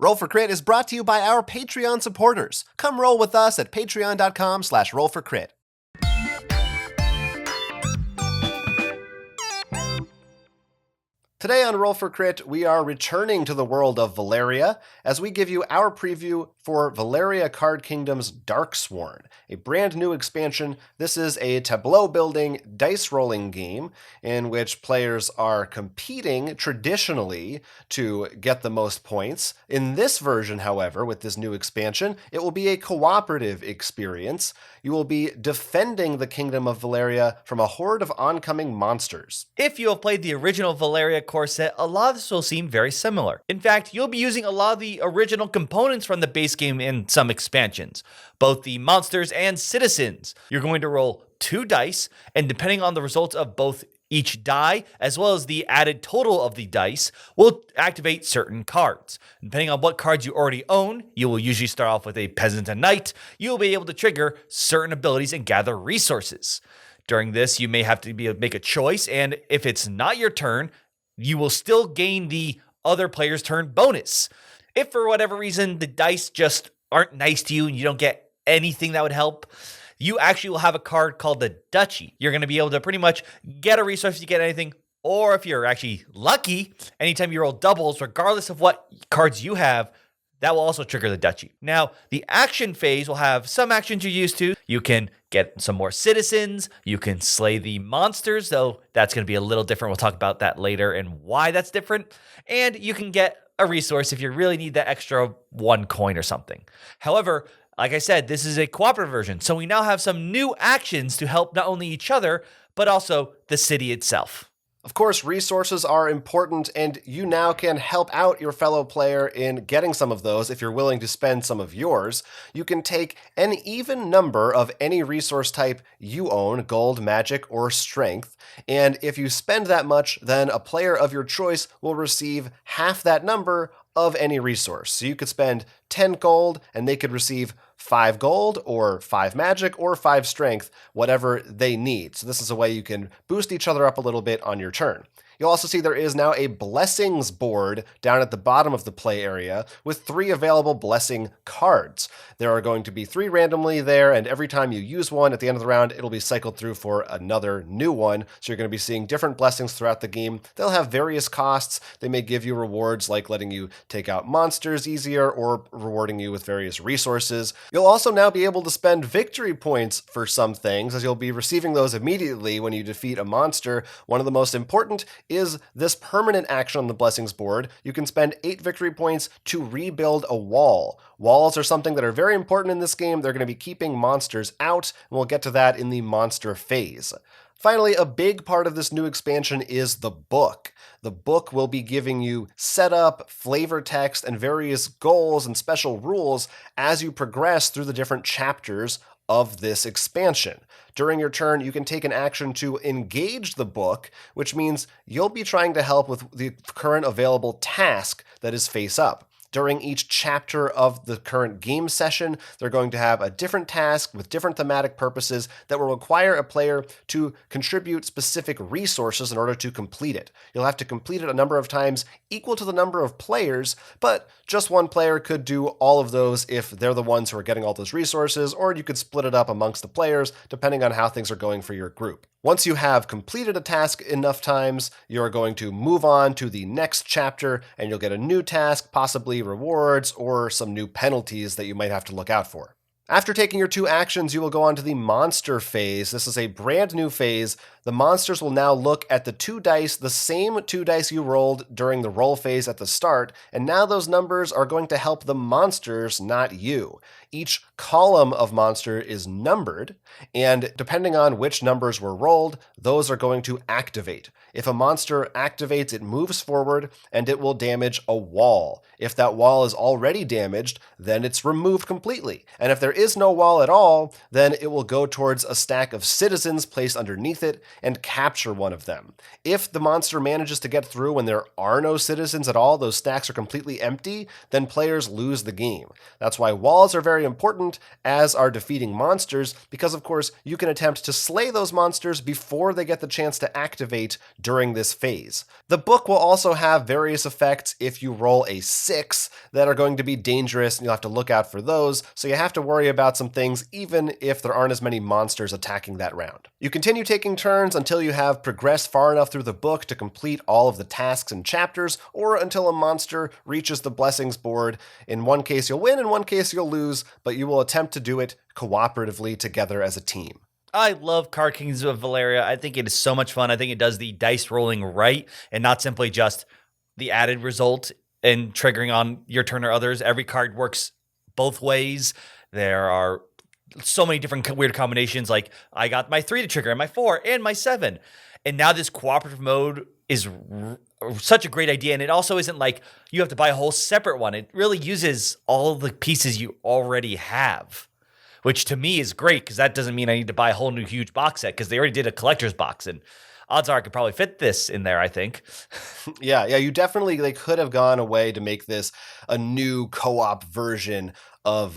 Roll for Crit is brought to you by our Patreon supporters. Come roll with us at patreon.com/rollforcrit. Today on Roll for Crit, we are returning to the world of Valeria as we give you our preview for Valeria Card Kingdom's Darksworn, a brand new expansion. This is a tableau-building, dice-rolling game in which players are competing traditionally to get the most points. In this version, however, with this new expansion, it will be a cooperative experience. You will be defending the Kingdom of Valeria from a horde of oncoming monsters. If you have played the original Valeria core set, a lot of this will seem very similar. In fact, you'll be using a lot of the original components from the base game in some expansions, both the monsters and citizens. You're going to roll 2 dice, and depending on the results of both each die, as well as the added total of the dice, will activate certain cards. Depending on what cards you already own, you will usually start off with a peasant and knight. You'll be able to trigger certain abilities and gather resources. During this, you may have to make a choice, and if it's not your turn, you will still gain the other player's turn bonus. If for whatever reason the dice just aren't nice to you and you don't get anything that would help, you actually will have a card called the Duchy. You're going to be able to pretty much get a resource if you get anything, or if you're actually lucky, anytime you roll doubles, regardless of what cards you have, that will also trigger the Duchy. Now, the action phase will have some actions you're used to. You can get some more citizens. You can slay the monsters, though that's going to be a little different. We'll talk about that later and why that's different. And you can get a resource if you really need that extra 1 coin or something. However, like I said, this is a cooperative version, so we now have some new actions to help not only each other, but also the city itself. Of course, resources are important, and you now can help out your fellow player in getting some of those if you're willing to spend some of yours. You can take an even number of any resource type you own, gold, magic, or strength, and if you spend that much, then a player of your choice will receive half that number of any resource. So you could spend 10 gold, and they could receive 5 gold, or 5 magic, or 5 strength, whatever they need. So this is a way you can boost each other up a little bit on your turn. You'll also see there is now a blessings board down at the bottom of the play area with 3 available blessing cards. There are going to be 3 randomly there, and every time you use one at the end of the round, it'll be cycled through for another new one. So you're going to be seeing different blessings throughout the game. They'll have various costs. They may give you rewards like letting you take out monsters easier or rewarding you with various resources. You'll also now be able to spend victory points for some things, as you'll be receiving those immediately when you defeat a monster. One of the most important is this permanent action on the blessings board. You can spend 8 victory points to rebuild a wall. Walls are something that are very important in this game. They're going to be keeping monsters out, and we'll get to that in the monster phase. Finally, a big part of this new expansion is the book. The book will be giving you setup, flavor text, and various goals and special rules as you progress through the different chapters of this expansion. During your turn, you can take an action to engage the book, which means you'll be trying to help with the current available task that is face up. During each chapter of the current game session, they're going to have a different task with different thematic purposes that will require a player to contribute specific resources in order to complete it. You'll have to complete it a number of times equal to the number of players, but just one player could do all of those if they're the ones who are getting all those resources, or you could split it up amongst the players depending on how things are going for your group. Once you have completed a task enough times, you're going to move on to the next chapter, and you'll get a new task, possibly rewards, or some new penalties that you might have to look out for. After taking your 2 actions, you will go on to the monster phase. This is a brand new phase. The monsters will now look at the 2 dice, the same 2 dice you rolled during the roll phase at the start, and now those numbers are going to help the monsters, not you. Each column of monster is numbered, and depending on which numbers were rolled, those are going to activate. If a monster activates, it moves forward, and it will damage a wall. If that wall is already damaged, then it's removed completely. And if there is no wall at all, then it will go towards a stack of citizens placed underneath it and capture one of them. If the monster manages to get through when there are no citizens at all, those stacks are completely empty, then players lose the game. That's why walls are very important, as are defeating monsters, because of course you can attempt to slay those monsters before they get the chance to activate during this phase. The book will also have various effects if you roll a 6 that are going to be dangerous, and you'll have to look out for those, so you have to worry about some things even if there aren't as many monsters attacking that round. You continue taking turns until you have progressed far enough through the book to complete all of the tasks and chapters, or until a monster reaches the blessings board. In one case you'll win, in one case you'll lose, but you will attempt to do it cooperatively together as a team. I love Card Kings of Valeria. I think it is so much fun. I think it does the dice rolling right and not simply just the added result and triggering on your turn or others. Every card works both ways. There are so many different weird combinations. Like I got my 3 to trigger and my 4 and my 7. And now this cooperative mode is such a great idea. And it also isn't like you have to buy a whole separate one. It really uses all the pieces you already have, which to me is great because that doesn't mean I need to buy a whole new huge box set because they already did a collector's box. And odds are I could probably fit this in there, I think. Yeah, you definitely could have gone away to make this a new co-op version of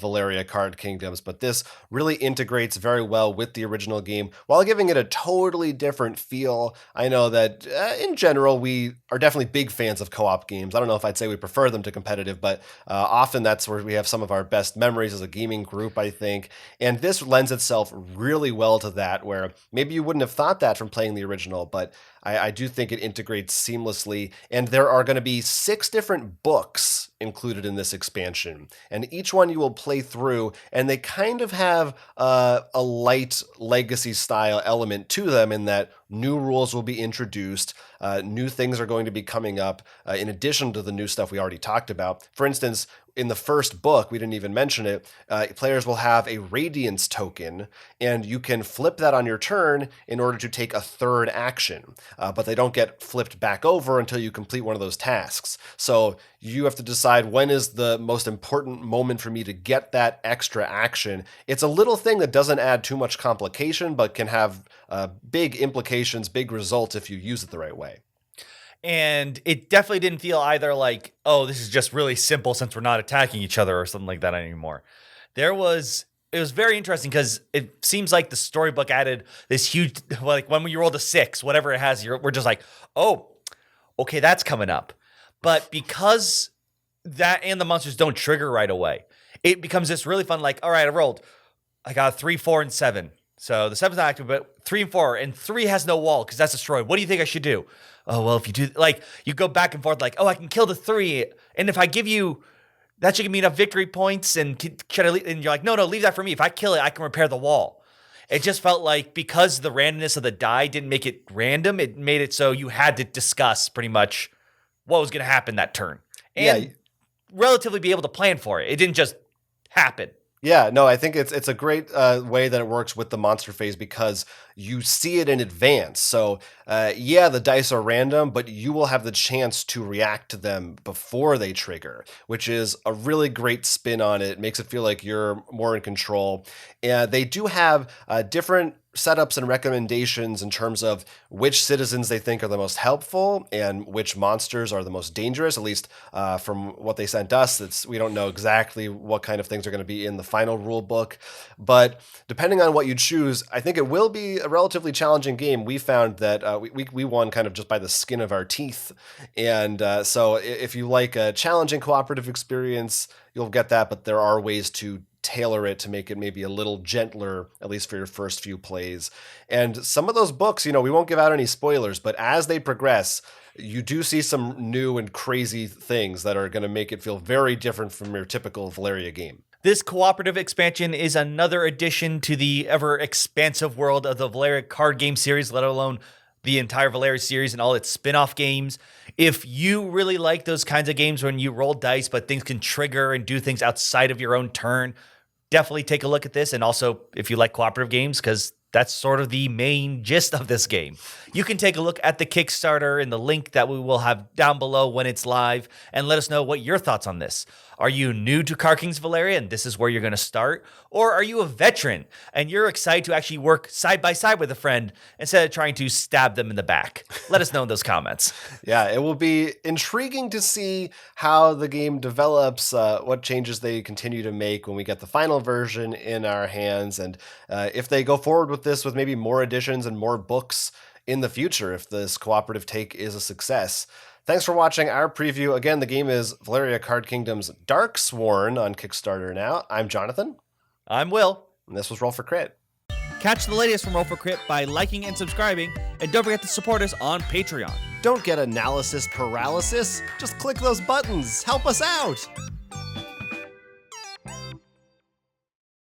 Valeria Card Kingdoms, but this really integrates very well with the original game while giving it a totally different feel. I know that in general we are definitely big fans of co-op games. I don't know if I'd say we prefer them to competitive, but often that's where we have some of our best memories as a gaming group, I think. And this lends itself really well to that, where maybe you wouldn't have thought that from playing the original, but I do think it integrates seamlessly. And there are going to be 6 different books included in this expansion, and each one you will play through, and they kind of have a light legacy style element to them in that new rules will be introduced, new things are going to be coming up in addition to the new stuff we already talked about. For instance, in the first book, we didn't even mention it, players will have a Radiance Token, and you can flip that on your turn in order to take a third action, but they don't get flipped back over until you complete one of those tasks. So you have to decide when is the most important moment for me to get that extra action. It's a little thing that doesn't add too much complication, but can have big implications, big results if you use it the right way. And it definitely didn't feel either like, oh, this is just really simple since we're not attacking each other or something like that anymore. It was very interesting because it seems like the storybook added this huge, like when you rolled a 6, whatever it has, we're just like, oh, okay, that's coming up. But because that and the monsters don't trigger right away, it becomes this really fun, like, all right, I got a 3, 4, and 7. So the 7's not active, but 3 and 4, and 3 has no wall because that's destroyed. What do you think I should do? Oh, well, if you do, like, you go back and forth, like, oh, I can kill the 3, and if I give you, that should give me enough victory points, and you're like, no, leave that for me. If I kill it, I can repair the wall. It just felt like because the randomness of the die didn't make it random, it made it so you had to discuss pretty much what was going to happen that turn. And relatively be able to plan for it. It didn't just happen. Yeah, no, I think it's a great way that it works with the monster phase because you see it in advance. So, the dice are random, but you will have the chance to react to them before they trigger, which is a really great spin on it. It makes it feel like you're more in control. And they do have different setups and recommendations in terms of which citizens they think are the most helpful and which monsters are the most dangerous. At least from what they sent us, we don't know exactly what kind of things are going to be in the final rule book. But depending on what you choose, I think it will be a relatively challenging game. We found that we won kind of just by the skin of our teeth. And so if you like a challenging cooperative experience, you'll get that. But there are ways to tailor it to make it maybe a little gentler, at least for your first few plays. And some of those books, we won't give out any spoilers, but as they progress, you do see some new and crazy things that are going to make it feel very different from your typical Valeria game. This cooperative expansion is another addition to the ever expansive world of the Valeria card game series, let alone the entire Valeria series and all its spin-off games. If you really like those kinds of games when you roll dice, but things can trigger and do things outside of your own turn, definitely take a look at this. And also, if you like cooperative games, because That's sort of the main gist of this game. You can take a look at the Kickstarter in the link that we will have down below when it's live and let us know what your thoughts on this. Are you new to Card Kings, Valeria, and this is where you're going to start? Or are you a veteran and you're excited to actually work side by side with a friend instead of trying to stab them in the back? Let us know in those comments. Yeah, it will be intriguing to see how the game develops, what changes they continue to make when we get the final version in our hands, and if they go forward with this with maybe more editions and more books in the future, if this cooperative take is a success. Thanks for watching our preview. Again, the game is Valeria Card Kingdom's Darksworn on Kickstarter now. I'm Jonathan. I'm Will. And this was Roll for Crit. Catch the latest from Roll for Crit by liking and subscribing, and don't forget to support us on Patreon. Don't get analysis paralysis. Just click those buttons. Help us out.